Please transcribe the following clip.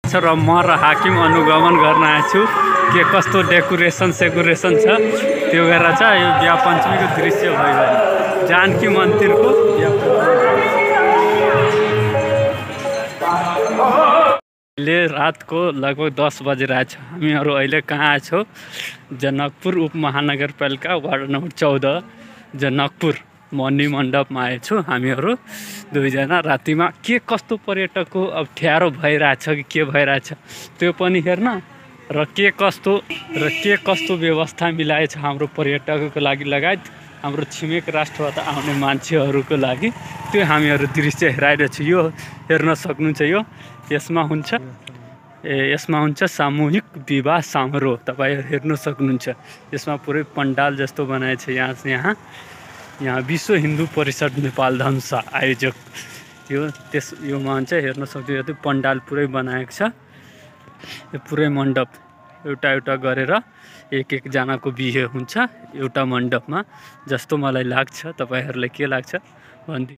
छ र म र हाकिम अनुगमन गर्न आएको छु के कस्तो डेकोरेसन सेकोरेसन छ त्यो गरेर चाहिँ यो बिहा पञ्चमीको दृश्य भइरहेको जानकी मन्दिरको बिहा अहिले रातको लगभग 10 बजिरहेछ। हामीहरू अहिले कहाँ छौँ? जनकपुर उपमहानगरपालिका वार्ड नम्बर 14 जनकपुर मणि मण्डपमा आएछु। हामीहरू दुईजना रातिमा के कस्तो पर्यटकको अब ठ्यारो भइरहेछ कि के भइरहेछ त्यो पनि हेर्न र के कस्तो व्यवस्था मिलाएछ हाम्रो पर्यटकको लागि लगायत हाम्रो छिमेक राष्ट्रबाट आउने मान्छेहरूको लागि त्यो हामीहरू दृश्य हेराइरहेछु। यो हेर्न सक्नुहुन्छ। यो यसमा हुन्छ सामूहिक विवाह समारोह। तपाईहरु हेर्न सक्नुहुन्छ। यसमा पुरै पण्डाल जस्तो बनाएछ। यहाँ विश्व हिन्दू परिषद नेपाल धनुषा आयोजक यो मान चाहिँ हेर्न सक्नुहुन्छ। त्यो पण्डाल पुरै बनाएको छ। यो पुरै मण्डप एउटा गरेर एक जनाको बिहे हुन्छ एउटा मण्डपमा जस्तो मलाई लाग्छ। तपाईहरुलाई के लाग्छ भन्दै